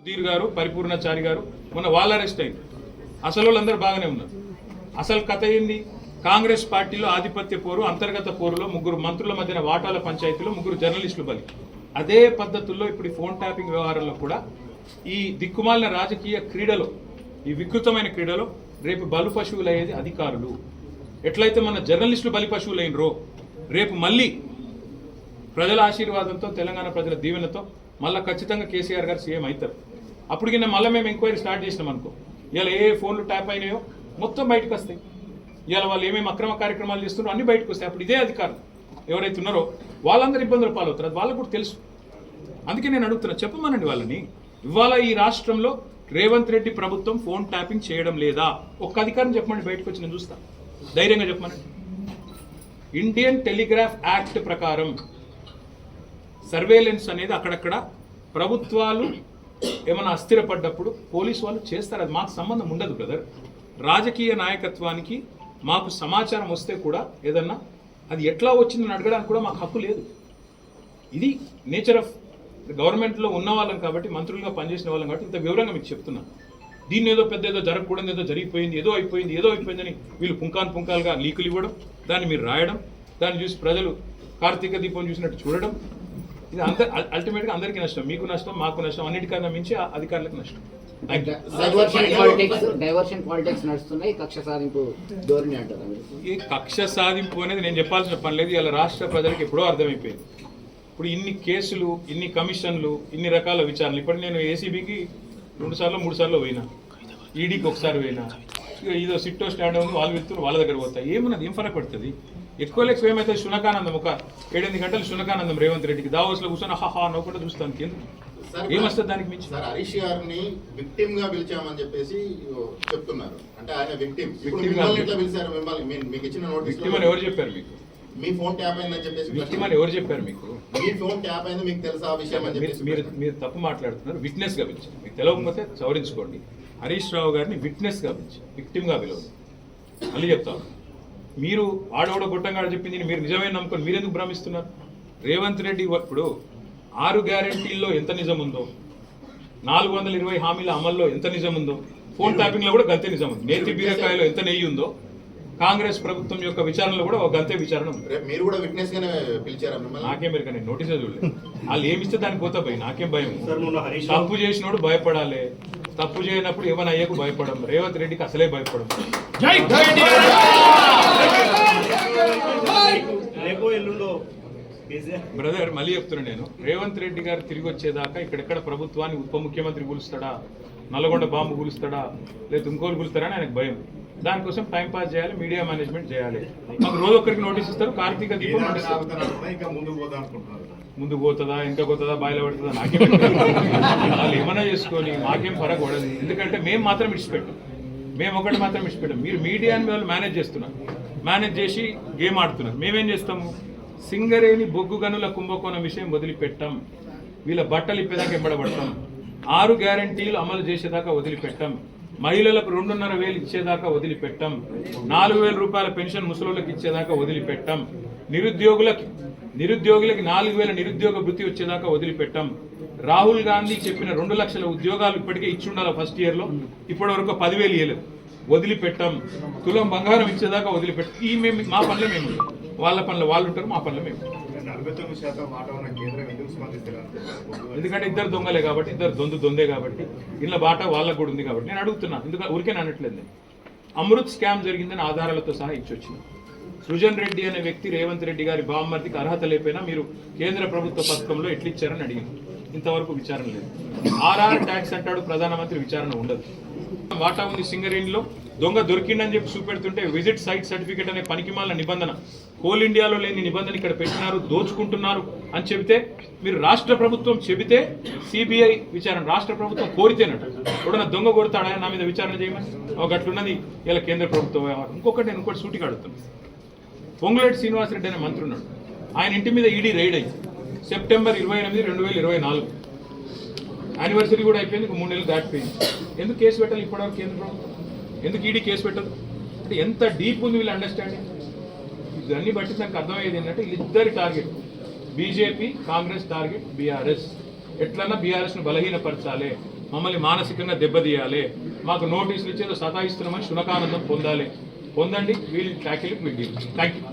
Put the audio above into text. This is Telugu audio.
సుధీర్ గారు, పరిపూర్ణచారి గారు మొన్న వాళ్ళు అరెస్ట్ అయింది. అసలు వాళ్ళందరూ బాగానే ఉన్నారు. అసలు కథ ఏంది? కాంగ్రెస్ పార్టీలో ఆధిపత్య పోరు, అంతర్గత పోరులో ముగ్గురు మంత్రుల మధ్యన వాటాల పంచాయతీలో ముగ్గురు జర్నలిస్టులు బలి. అదే పద్ధతుల్లో ఇప్పుడు ఈ ఫోన్ ట్యాపింగ్ వ్యవహారంలో కూడా ఈ దిక్కుమాలిన రాజకీయ క్రీడలో, ఈ వికృతమైన క్రీడలో రేపు బలు పశువులు అయ్యేది అధికారులు. ఎట్లయితే మన జర్నలిస్టులు బలి పశువులైనరో రేపు మళ్ళీ ప్రజల ఆశీర్వాదంతో, తెలంగాణ ప్రజల దీవెనతో మళ్ళీ ఖచ్చితంగా కేసీఆర్ గారు సీఎం అవుతారు. అప్పటికి మళ్ళీ మేము ఎంక్వైరీ స్టార్ట్ చేసినాం అనుకో, ఇలా ఏ ఫోన్లు ట్యాప్ అయినాయో మొత్తం బయటకు వస్తాయి. ఇవాళ వాళ్ళు ఏమేమి అక్రమ కార్యక్రమాలు చేస్తున్నారో అన్ని బయటకు వస్తాయి. అప్పుడు ఇదే అధికారులు ఎవరైతే ఉన్నారో వాళ్ళందరూ ఇబ్బందులు పాలవుతారు. అది వాళ్ళకు కూడా తెలుసు. అందుకే నేను అడుగుతున్నా, చెప్పమనండి వాళ్ళని. ఇవాళ ఈ రాష్ట్రంలో రేవంత్ రెడ్డి ప్రభుత్వం ఫోన్ ట్యాపింగ్ చేయడం లేదా? ఒక్క అధికారం చెప్పమని బయటకు వచ్చి నేను చూస్తాను. ధైర్యంగా చెప్పమనండి. ఇండియన్ టెలిగ్రాఫ్ యాక్ట్ ప్రకారం సర్వేలెన్స్ అనేది అక్కడక్కడ ప్రభుత్వాలు ఏమైనా అస్థిరపడ్డప్పుడు పోలీసు వాళ్ళు చేస్తారు. అది మాకు సంబంధం ఉండదు బ్రదర్. రాజకీయ నాయకత్వానికి మాకు సమాచారం వస్తే కూడా ఏదన్నా అది ఎట్లా వచ్చిందని అడగడానికి కూడా మాకు హక్కు లేదు. ఇది నేచర్ ఆఫ్ గవర్నమెంట్లో ఉన్న వాళ్ళం కాబట్టి, మంత్రులుగా పనిచేసిన వాళ్ళం కాబట్టి ఇంత వివరంగా మీకు చెప్తున్నాను. దీన్ని ఏదో పెద్ద ఏదో జరగకూడదు, ఏదో జరిగిపోయింది, ఏదో అయిపోయిందని వీళ్ళు పుంకాలుగా లీకులు ఇవ్వడం, దాన్ని మీరు రాయడం, దాన్ని చూసి ప్రజలు కార్తీక దీపం చూసినట్టు చూడడం, ఇది అల్టిమేట్గా అందరికీ నష్టం. మీకు నష్టం, మాకు నష్టం, అన్నిటికన్నా మించి అధికారులకు నష్టం. డైవర్షన్ పాలిటిక్స్ నడుస్తున్నాయి. కక్ష సాధింపు ధోరణి అంటారు. ఈ కక్ష సాధింపు అనేది నేను చెప్పాల్సిన పని లేదు. ఇలా రాష్ట్ర ప్రజలకు ఎప్పుడో అర్థమైపోయింది. ఇప్పుడు ఇన్ని కేసులు, ఇన్ని కమిషన్లు, ఇన్ని రకాల విచారణలు. ఇప్పుడు నేను ఏసీబీకి 2 సార్లు 3 సార్లు పోయినా, ఈడీకి ఒకసారి పోయినా, ఇదో సిట్టో స్టాండ్ ఉంది, వాళ్ళు వెళ్తున్నారు, వాళ్ళ దగ్గర పోతాయి. ఏమున్నది, ఏం ఫరక్ పడుతుంది? ఎక్కువ ఏమైతే శునకానందం, ఒక 7-8 గంటలు శునకానందం రేవంత్ రెడ్డికి దావోస్లో కూర్చొని హాహా నవ్వుకుంటూ చూస్తాను. ఎందుకు, ఏమొస్తుంది దానికి మించి? సార్, హరీష్ గారిని విక్టిమ్ గా పిలిచామని చెప్పేసి చెప్తున్నారు. అంటే ఆయన విక్టిమ్. ఎట్లా పిలిచారు మిమ్మల్ని? మీకు ఇచ్చిన నోటీస్ విక్టిమ్ అని ఎవరు చెప్పారు మీకు? మీ ఫోన్ ట్యాప్ అయిందని చెప్పేసి విక్టిమ్ అని ఎవరు చెప్పారు మీకు? మీ ఫోన్ ట్యాప్ అయింది మీకు తెలుసా ఆ విషయం అని చెప్పేసి మీరు తప్పు మాట్లాడుతున్నారు. విట్నెస్ గా పిలిచారు. మీకు తెలియకపోతే సవరించుకోండి. హరీష్ రావు గారిని విట్నెస్ గా పిలిచారు, విక్టిమ్ గా పిలవదు. మళ్ళీ చెప్తాను, మీరు ఆడోడ గొట్టంగా చెప్పింది మీరు నిజమే నమ్ముకొని మీరెందుకు భ్రమిస్తున్నారు? రేవంత్ రెడ్డి ఇప్పుడు 6 గ్యారెంటీల్లో ఎంత నిజం ఉందో, 420 హామీల అమల్లో ఎంత నిజం ఉందో, ఫోన్ ట్యాపింగ్ లో కూడా గంతే నిజం ఉంది. నేతి బీరకాయలో ఎంత నెయ్యి ఉందో, కాంగ్రెస్ ప్రభుత్వం యొక్క విచారణలో కూడా ఒక గంతే విచారణ ఉంది. మీరు కూడా విట్నెస్ గానే పిలిచారా మిమ్మల్ని? నాకేం మీరు కానీ నోటీసే చూడలేదు. వాళ్ళు ఏమిస్తే దానికి పోతా పోయి నాకేం భయం? తప్పు చేసినోడు భయపడాలి, తప్పు చేయనప్పుడు ఏమైనా అయ్యకు భయపడం. రేవంత్ రెడ్డికి అసలే భయపడం. బ్రదర్, మళ్ళీ చెప్తున్నా నేను, రేవంత్ రెడ్డి గారు తిరిగి వచ్చేదాకా ఇక్కడెక్కడ ప్రభుత్వాన్ని ఉప ముఖ్యమంత్రి కూలుస్తాడా, నల్లగొండ బాంబు కూలుస్తాడా, లేదా ఇంకోరు కూలుస్తాడా అని ఆయనకు భయం. దానికోసం టైం పాస్ చేయాలి, మీడియా మేనేజ్మెంట్ చేయాలి. మాకు రోజు ఒక్కరికి నోటీస్ ఇస్తారు, కార్తీక దీపం ముందు పోతుందా, ఇంకా పోతుందా, బాయిల పడుతుందా, నాకేం వాళ్ళు ఏమన్నా చేసుకొని మాకేం ఫరక్ పడదు. ఎందుకంటే మేము మాత్రం ఇడిచిపెట్టాం, మేము ఒకటి మాత్రం ఇడిచిపెట్టాం. మీరు మీడియాని వాళ్ళు మేనేజ్ చేస్తున్నారు, మేనేజ్ చేసి గేమ్ ఆడుతున్నారు. మేమేం చేస్తాము? సింగరేణి బొగ్గు గనుల కుంభకోణం విషయం వదిలిపెట్టాం, వీళ్ళ బట్టలు ఇప్పేదాకా ఎంబడబడతాం, 6 గ్యారెంటీలు అమలు చేసేదాకా వదిలిపెట్టాం, మహిళలకు 2,500 ఇచ్చేదాకా వదిలిపెట్టాం, 4,000 రూపాయల పెన్షన్ ముసలోళ్ళకి ఇచ్చేదాకా వదిలిపెట్టాం, నిరుద్యోగులకి 4,000 నిరుద్యోగ వృత్తి వచ్చేదాకా వదిలిపెట్టాం. రాహుల్ గాంధీ చెప్పిన 2 లక్షల ఉద్యోగాలు ఇప్పటికే ఇచ్చుండాలి ఫస్ట్ ఇయర్ లో, ఇప్పటి వరకు 10,000 ఇవ్వలేదు, వదిలిపెట్టాం. తులం బంగారం ఇచ్చేదాకా వదిలిపెట్టాం. ఈ మేము మా పనులు మేము, వాళ్ళ పనులు వాళ్ళు ఉంటారు, మా పనులు మేము. ఎందుకంటే ఇద్దరు దొంగలే కాబట్టి, ఇద్దరు దొందే కాబట్టి, ఇళ్ళ బాట వాళ్ళకు కూడా ఉంది కాబట్టి నేను అడుగుతున్నా. ఎందుకంటే ఊరికే అనట్లేదు. అమృత్ స్కామ్ జరిగిందని ఆధారాలతో సహా ఇచ్చొచ్చింది. సృజన్ రెడ్డి అనే వ్యక్తి రేవంత్ రెడ్డి గారి బామ్మర్దికి అర్హత లేకపోయినా మీరు కేంద్ర ప్రభుత్వ పథకంలో ఎట్లిచ్చారని అడిగింది. ఇంతవరకు విచారణ లేదు. RR ట్యాక్స్ అంటాడు ప్రధానమంత్రి, విచారణ ఉండదు. వాటా ఉంది సింగరేణిలో, దొంగ దొరికిందని చెప్పి చూపెడుతుంటే విజిట్ సైట్ సర్టిఫికేట్ అనే పనికిమాలిన నిబంధన, కోల్ ఇండియాలో లేని నిబంధన ఇక్కడ పెట్టినారు, దోచుకుంటున్నారు అని చెబితే, మీరు రాష్ట్ర ప్రభుత్వం చెబితే CBI విచారణ, రాష్ట్ర ప్రభుత్వం కోరితేనట. ఎవడన్నా దొంగ కొడతాడా నా మీద విచారణ చేయమని? ఒక గట్లున్నది ఇలా కేంద్ర ప్రభుత్వం వ్యవహారం. నేను ఇంకోటి సూటిగా అడుగుతాను. పొంగులేటి శ్రీనివాసరెడ్డి అనే మంత్రి ఉన్నాడు, ఆయన ఇంటి మీద ఈడీ రైడ్ అయింది సెప్టెంబర్ 28, 2024. యానివర్సరీ కూడా అయిపోయింది, 3 నెలలు దాటిపోయింది. ఎందుకు కేసు పెట్టాలి ఇప్పటివరకు కేంద్ర ప్రభుత్వం? ఎందుకు ఈడీ కేసు పెట్టదు? అంటే ఎంత డీప్ ఉంది వీళ్ళ అండర్స్టాండింగ్. ఇవన్నీ బట్టి నాకు అర్థమయ్యేది ఏంటంటే వీళ్ళిద్దరి target, BJP Congress target BRS. ఎట్లన్నా బీఆర్ఎస్ను బలహీనపరచాలి, మమ్మల్ని మానసికంగా దెబ్బతీయాలి, మాకు నోటీసులు ఇచ్చేదో సతాయిస్తున్నామని శునకానందం పొందాలి. పొందండి, we'll tackle will deal. Thank you.